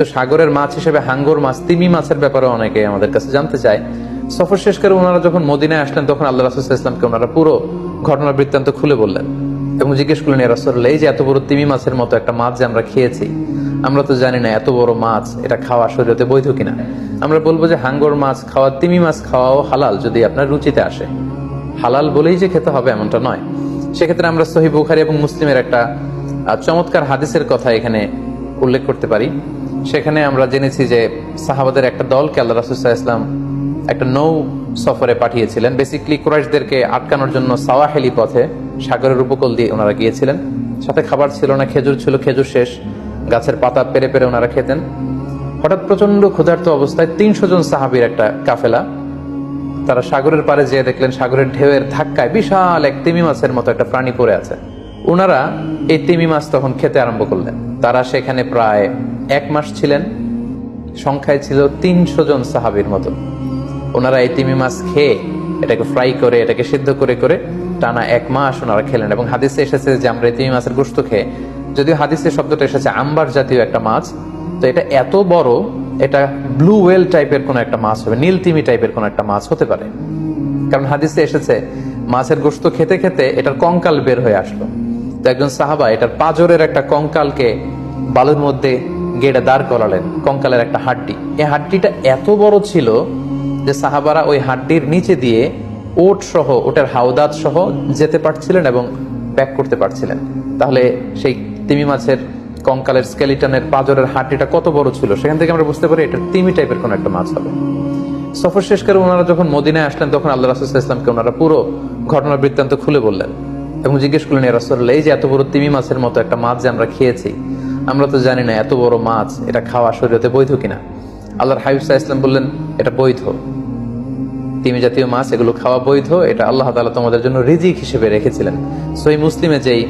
তো সাগরের মাছ হিসেবে হাঙ্গর মাছ, তিমি মাছের ব্যাপারে অনেকে আমাদের কাছে জানতে চায়। সফর শেষ করে ওনারা যখন মদিনায় আসলেন তখন আল্লাহ রাসূল সাল্লাল্লাহু আলাইহি ওয়াসাল্লামকে ওনারা পুরো ঘটনার বৃত্তান্ত খুলে বললেন এবং জিজ্ঞেস করলেন, ইয়া রাসূলুল্লাহ, এই যে এত বড় তিমি মাছের মতো একটা মাছ যে আমরা খেয়েছি, আমরা তো জানি না এত বড় মাছ এটা খাওয়া শরীয়তে বৈধ কিনা। আমরা বলবো যে হাঙ্গর মাছ খাওয়া, তিমি মাছ খাওয়াও হালাল যদি আপনার রুচিতে আসে। হালাল বলেই যে খেতে হবে এমনটা নয়। সেক্ষেত্রে আমরা সহিহ বুখারী এবং মুসলিমের একটা চমৎকার হাদিসের কথা এখানে উল্লেখ করতে পারি। সেখানে আমরা জেনেছি যে সাহাবাদের একটা দলকে আল্লাহ রাসূল সাল্লাল্লাহু আলাইহি ওয়াসাল্লাম একটা নৌ সফরে পাঠিয়েছিলেন। বেসিক্যালি কুরাইশদেরকে আটকানোর জন্য সাওয়াহিলি পথে সাগরের উপকূল দিয়ে ওনারা গিয়েছিলেন। সাথে খাবার ছিল না, খেজুর ছিল, খেজুর শেষ, গাছের পাতা পেরে পেরে ওনারা খেতেন। হঠাৎ প্রচন্ড ক্ষুধার্ত অবস্থায় ৩০০ জন সাহাবীর একটা কাফেলা, তারা সাগরের পাড়ে যেয়ে দেখলেন সাগরের ঢেউয়ের ধাক্কায় বিশাল এক তিমি মাছের মতো একটা প্রাণী পড়ে আছে। ওনারা এই তিমি মাছ তখন খেতে আরম্ভ করলেন। তারা সেখানে প্রায় ১ মাস ছিলেন, সংখ্যায় ছিল ৩০০ জন সাহাবীর মতো। ওনারা এই তিমি মাছ খেয়ে এটাকে ফ্রাই করে, এটাকে সিদ্ধ করে করে টানা ১ মাস ওনারা খেলেন। এবং হাদিসে এসেছে যে আমরা এই তিমি মাছের গোশত খেয়ে, যদিও হাদিসের শব্দটা এসেছে আম্বার জাতীয় একটা মাছ, তো এটা এত বড়, এটা ব্লু ওয়েল টাইপের কোন একটা মাছ হবে, নীল তিমি টাইপের কোন একটা মাছ হতে পারে। কারণ হাদিসে এসেছে মাছের গোশত খেতে খেতে এটার কঙ্কাল বের হয়ে আসলো। তো একজন সাহাবা এটার পাজরের একটা কঙ্কালকে বালুর মধ্যে গেড়ে দাঁড় করালেন, কঙ্কালের একটা হাড্ডি। এই হাড্ডিটা এত বড় ছিল যে সাহাবারা ওই হাড্ডির নিচে দিয়ে ওট সহ, ওটার হাওদাত সহ যেতে পারছিলেন এবং ব্যাক করতে পারছিলেন। তাহলে সেই তিমি মাছের কঙ্কালের স্কেলিটনের পাজরের হাড্ডিটা কত বড় ছিল, সেখান থেকে আমরা বুঝতে পারি এটা তিমি টাইপের কোন একটা মাছ হবে। সফর শেষ করে ওনারা যখন মদিনায় আসলেন তখন আল্লাহ রাসূল সাল্লাল্লাহু আলাইহি ওয়াসাল্লামকে ওনারা পুরো ঘটনার বৃত্তান্ত খুলে বললেন এবং জিজ্ঞেস করলেন, ইয়া রাসূলুল্লাহ, এই যে এত বড় তিমি মাছের মতো একটা মাছ যে আমরা খেয়েছি, আমরা তো জানি না এত বড় মাছ এটা খাওয়া শরীয়তে বৈধ কিনা। আল্লাহর হাবিব সাল্লাল্লাহু আলাইহি ওয়াসাল্লাম বললেন, এটা বৈধ, তিমি জাতীয় মাছ এগুলো খাওয়া বৈধ, এটা আল্লাহ তাআলা তোমাদের জন্য রিজিক হিসেবে রেখেছিলেন। সহিহ মুসলিমে যেই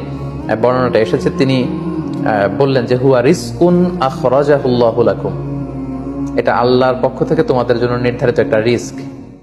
বর্ণনাটা এসেছে, তিনি বললেন যে হুয়া রিজকুন আখরাজাহুল্লাহু লাকুম, এটা আল্লাহর পক্ষ থেকে তোমাদের জন্য নির্ধারিত একটা রিস্ক।